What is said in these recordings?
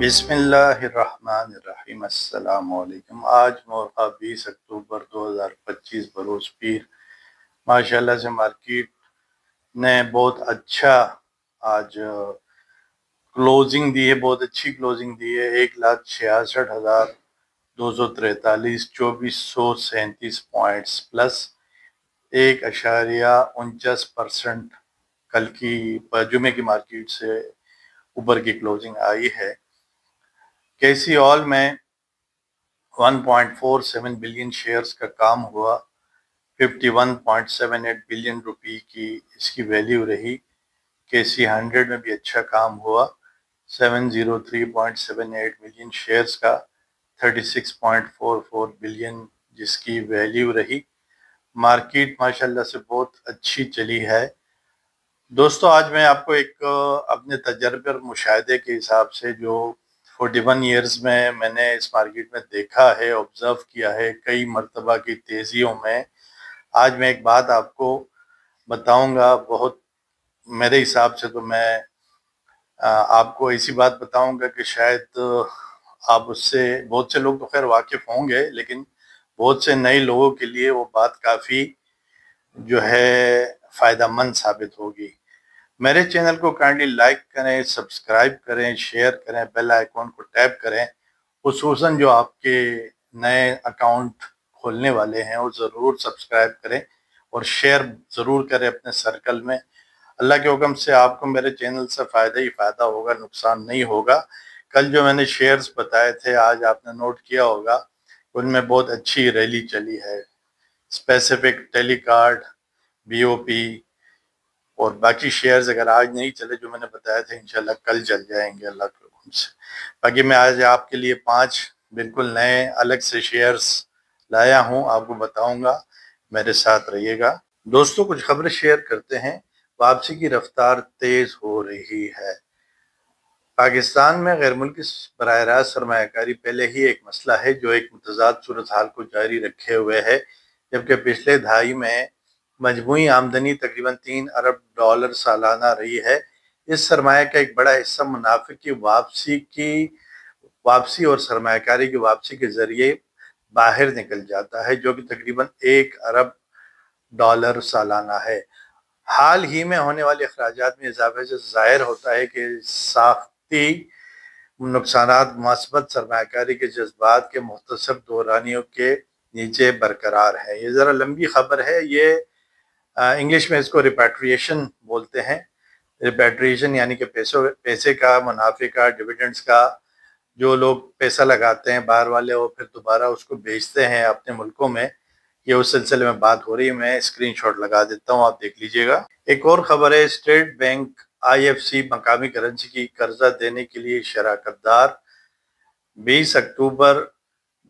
بسم اللہ الرحمن الرحیم۔ السلام علیکم۔ آج مورخہ 20 اکتوبر 2025 بروز پیر ماشاءاللہ سے مارکیٹ نے بہت اچھا آج کلوزنگ دی ہے، بہت اچھی کلوزنگ دی ہے۔ 1,66,243 2437 پوائنٹس پلس 1.49% کل کی جمعے کی مارکیٹ سے اوپر کی کلوزنگ آئی ہے۔ کیسی آل میں 1.47 بلین شیئرز کا کام ہوا، 51.78 بلین روپی کی اس کی ویلیو رہی۔ کیسی 100 میں بھی اچھا کام ہوا، 703.78 ملین شیئرز کا 36.44 بلین جس کی ویلیو رہی۔ مارکیٹ ماشاءاللہ سے بہت اچھی چلی ہے۔ دوستو آج میں آپ کو ایک اپنے تجربے اور مشاہدے کے حساب سے جو 41 ایئرز میں نے اس مارکیٹ میں دیکھا ہے، آبزرو کیا ہے کئی مرتبہ کی تیزیوں میں، آج میں ایک بات آپ کو بتاؤں گا۔ بہت میرے حساب سے تو میں آپ کو ایسی بات بتاؤں گا کہ شاید آپ اس سے بہت سے لوگ تو خیر واقف ہوں گے، لیکن بہت سے نئے لوگوں کے لیے وہ بات کافی جو ہے فائدہ مند ثابت ہوگی۔ میرے چینل کو کائنڈلی لائک کریں، سبسکرائب کریں، شیئر کریں، بیل آئیکن کو ٹیپ کریں۔ خصوصاً جو آپ کے نئے اکاؤنٹ کھولنے والے ہیں وہ ضرور سبسکرائب کریں اور شیئر ضرور کریں اپنے سرکل میں۔ اللہ کے حکم سے آپ کو میرے چینل سے فائدہ ہی فائدہ ہوگا، نقصان نہیں ہوگا۔ کل جو میں نے شیئرز بتائے تھے، آج آپ نے نوٹ کیا ہوگا ان میں بہت اچھی ریلی چلی ہے۔ اسپیسیفک، ٹیلی کارڈ، بی او پی اور باقی شیئرز اگر آج نہیں چلے جو میں نے بتایا تھا، انشاءاللہ کل چل جائیں گے اللہ کے حکم سے۔ باقی میں آج آپ کے لیے 5 بالکل نئے الگ سے شیئرز لایا ہوں، آپ کو بتاؤں گا، میرے ساتھ رہیے گا۔ دوستو کچھ خبریں شیئر کرتے ہیں۔ واپسی کی رفتار تیز ہو رہی ہے۔ پاکستان میں غیر ملکی براہ راست سرمایہ کاری پہلے ہی ایک مسئلہ ہے جو ایک متضاد صورتحال کو جاری رکھے ہوئے ہے، جبکہ پچھلے دہائی میں مجموعی آمدنی تقریباً $3 ارب سالانہ رہی ہے۔ اس سرمایہ کا ایک بڑا حصہ منافع کی واپسی اور سرمایہ کاری کی واپسی کے ذریعے باہر نکل جاتا ہے، جو کہ تقریباً $1 ارب سالانہ ہے۔ حال ہی میں ہونے والے اخراجات میں اضافے سے ظاہر ہوتا ہے کہ ساختی نقصانات مثبت سرمایہ کاری کے جذبات کے مختصر دورانیوں کے نیچے برقرار ہے۔ یہ ذرا لمبی خبر ہے، یہ انگلش میں اس کو ریپیٹریشن بولتے ہیں۔ ریپیٹریشن یعنی کہ پیسے کا، منافع کا، ڈیویڈنڈز کا، جو لوگ پیسہ لگاتے ہیں باہر والے وہ پھر دوبارہ اس کو بیچتے ہیں اپنے ملکوں میں، یہ اس سلسلے میں بات ہو رہی ہے۔ میں اسکرین شاٹ لگا دیتا ہوں، آپ دیکھ لیجئے گا۔ ایک اور خبر ہے، اسٹیٹ بینک IFC مقامی کرنسی کی قرضہ دینے کے لیے شراکت دار۔ 20 اکتوبر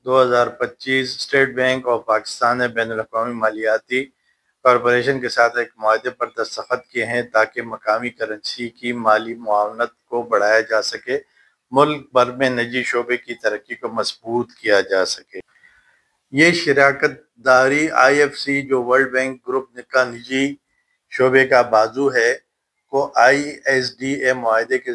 2025 اسٹیٹ بینک آف پاکستان نے بین الاقوامی مالیاتی کارپوریشن کے ساتھ ایک معاہدے پر دستخط کیے ہیں تاکہ مقامی کرنسی کی مالی معاونت کو بڑھایا جا سکے، ملک بھر میں نجی شعبے کی ترقی کو مضبوط کیا جا سکے۔ یہ شراکت داری IFC جو ورلڈ بینک گروپ کا نجی شعبے کا بازو ہے، کو ISDA معاہدے کے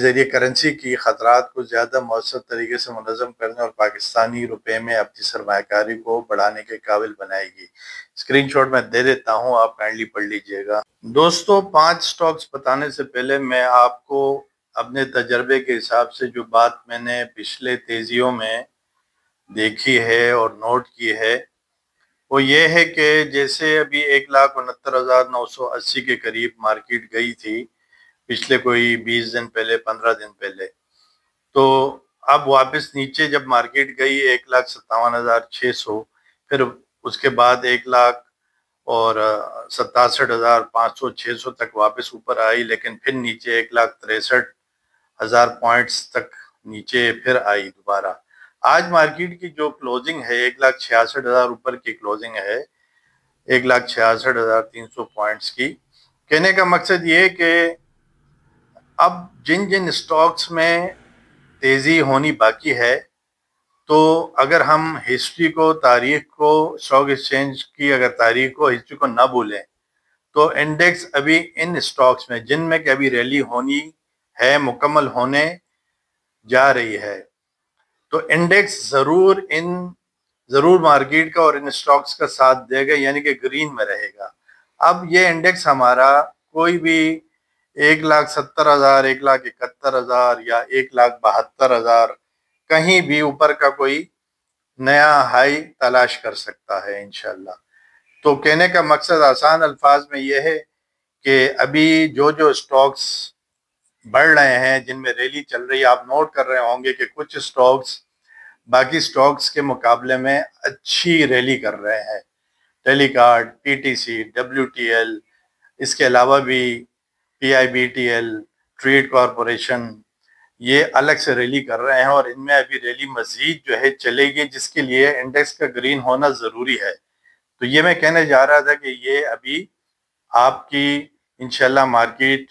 ذریعے کرنسی کی خطرات کو زیادہ مؤثر طریقے سے منظم کرنے اور پاکستانی روپے میں اپنی سرمایہ کاری کو بڑھانے کے قابل بنائے گی۔ اسکرین شاٹ میں دے دیتا ہوں، آپ کائنڈلی پڑھ لیجئے گا۔ دوستو 5 سٹاکس بتانے سے پہلے میں آپ کو اپنے تجربے کے حساب سے جو بات میں نے پچھلے تیزیوں میں دیکھی ہے اور نوٹ کی ہے وہ یہ ہے کہ جیسے ابھی 1,69,980 کے قریب مارکیٹ گئی تھی پچھلے کوئی 20 دن پہلے، 15 دن پہلے، تو اب واپس نیچے جب مارکیٹ گئی 1,57,600، پھر اس کے بعد 1,67,500 600 تک واپس اوپر آئی، لیکن پھر نیچے 1,63,000 پوائنٹس تک نیچے پھر آئی دوبارہ۔ آج مارکیٹ کی جو کلوزنگ ہے 1,66,000 اوپر کی کلوزنگ ہے، 1,66,300 پوائنٹس کی۔ کہنے کا مقصد یہ کہ اب جن سٹاکس میں تیزی ہونی باقی ہے، تو اگر ہم ہسٹری کو، تاریخ کو، اسٹاک ایکسچینج کی اگر تاریخ کو، ہسٹری کو نہ بھولیں، تو انڈیکس ابھی ان سٹاکس میں جن میں کہ ابھی ریلی ہونی ہے مکمل ہونے جا رہی ہے، تو انڈیکس ضرور مارکیٹ کا اور ان سٹاکس کا ساتھ دے گا، یعنی کہ گرین میں رہے گا۔ اب یہ انڈیکس ہمارا کوئی بھی 1,70,000، 1,71,000 یا 1,72,000 کہیں بھی اوپر کا کوئی نیا ہائی تلاش کر سکتا ہے انشاءاللہ۔ تو کہنے کا مقصد آسان الفاظ میں یہ ہے کہ ابھی جو سٹاکس بڑھ رہے ہیں، جن میں ریلی چل رہی ہے، آپ نوٹ کر رہے ہوں گے کہ کچھ سٹاکس باقی سٹاکس کے مقابلے میں اچھی ریلی کر رہے ہیں۔ Telecard, P T C, W T L, اس کے علاوہ بھی P I B T L, trade corporation, یہ الگ سے ریلی کر رہے ہیں، اور ان میں ابھی ریلی مزید جو ہے چلے گی، جس کے لیے انڈیکس کا گرین ہونا ضروری ہے۔ تو یہ میں کہنے جا رہا تھا کہ یہ ابھی آپ کی انشاءاللہ مارکیٹ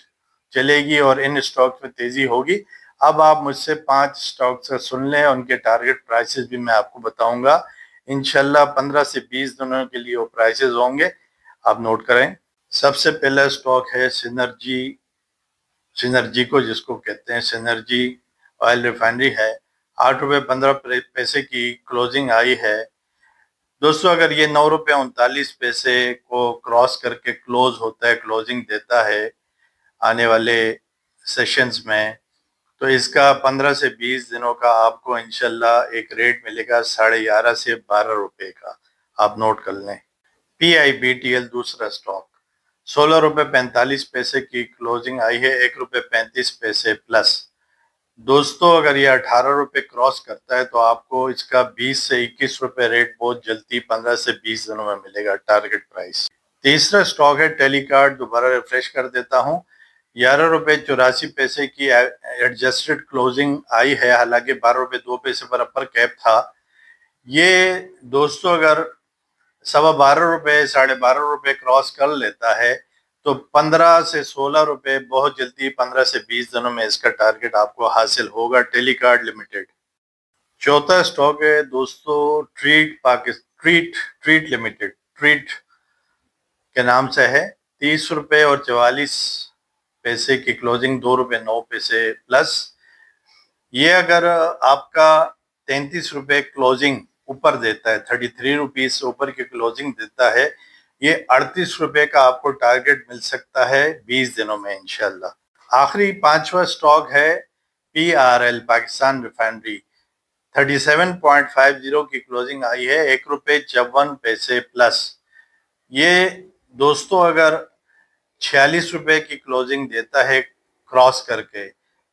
چلے گی اور ان سٹاکس میں تیزی ہوگی۔ اب آپ مجھ سے 5 سٹاکس کا سن لیں، ان کے ٹارگٹ پرائسز بھی میں آپ کو بتاؤں گا انشاءاللہ۔ 15 سے 20 دنوں کے لیے وہ پرائسز ہوں گے، آپ نوٹ کریں۔ سب سے پہلا سٹاک ہے سینرجی کو جس کو کہتے ہیں سینرجی آئل ریفائنری ہے، 8 روپے 15 پیسے کی کلوزنگ آئی ہے۔ دوستو اگر یہ 9 روپے 39 پیسے کو کراس کر کے کلوز ہوتا ہے، کلوزنگ دیتا ہے آنے والے سیشنز میں، تو اس کا 15 سے 20 دنوں کا آپ کو انشاءاللہ ایک ریٹ ملے گا 11.5 سے 12 روپے کا، آپ نوٹ کر لیں۔ پی آئی بی ٹی ایل دوسرا سٹاک، 16 روپے 45 پیسے کی کلوزنگ آئی ہے، 1 روپے 35 پیسے پلس۔ دوستو اگر یہ 18 روپے کراس کرتا ہے تو آپ کو اس کا 20 سے 21 روپے ریٹ بہت جلدی 15 سے 20 دنوں میں ملے گا، ٹارگٹ پرائس۔ تیسرا سٹاک ہے ٹیلی کارڈ، دوبارہ ریفریش کر دیتا ہوں، 11 روپے 84 پیسے کی ایڈجسٹڈ کلوزنگ آئی ہے، حالانکہ 12 روپے 2 پیسے پر اپر کیپ تھا۔ یہ دوستو اگر 12.25 روپے 12.5 روپے کراس کر لیتا ہے تو 15 سے 16 روپے بہت جلدی 15 سے 20 دنوں میں اس کا ٹارگٹ آپ کو حاصل ہوگا، ٹیلی کارڈ لمیٹڈ۔ چوتھا سٹاک ہے دوستو ٹریٹ لمیٹڈ، ٹریٹ کے نام سے ہے، 30 روپے اور 44 پیسے کی کلوزنگ، 2 روپے 9 پیسے پلس۔ یہ اگر آپ کا 33 روپے کلوزنگ اوپر دیتا ہے، 33 روپیز سے اوپر کی کلوزنگ دیتا ہے، یہ 38 روپے کا آپ کو ٹارگٹ مل سکتا ہے 20 دنوں میں انشاءاللہ۔ آخری 5واں سٹاک ہے P R L Pakistan refinery, 37.50 کی کلوزنگ آئی ہے، 1 روپے 54 پیسے پلس۔ یہ دوستو اگر 46 روپے کی کلوزنگ دیتا ہے کراس کر کے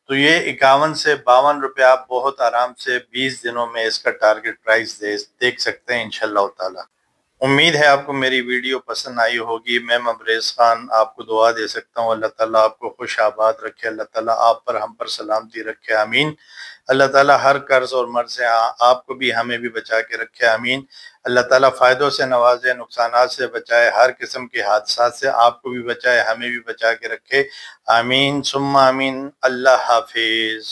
تو یہ 51 سے 52 روپے آپ بہت آرام سے 20 دنوں میں اس کا ٹارگٹ پرائس دیکھ سکتے ہیں انشاءاللہ تعالی۔ امید ہے آپ کو میری ویڈیو پسند آئی ہوگی۔ میں مبریز خان آپ کو دعا دے سکتا ہوں، اللہ تعالیٰ آپ کو خوش آباد رکھے، اللہ تعالیٰ آپ پر ہم پر سلامتی رکھے، آمین۔ اللہ تعالیٰ ہر قرض اور مرض سے آپ کو بھی ہمیں بھی بچا کے رکھے، آمین۔ اللہ تعالیٰ فائدوں سے نوازے، نقصانات سے بچائے، ہر قسم کے حادثات سے آپ کو بھی بچائے، ہمیں بھی بچا کے رکھے، آمین ثم آمین۔ اللہ حافظ۔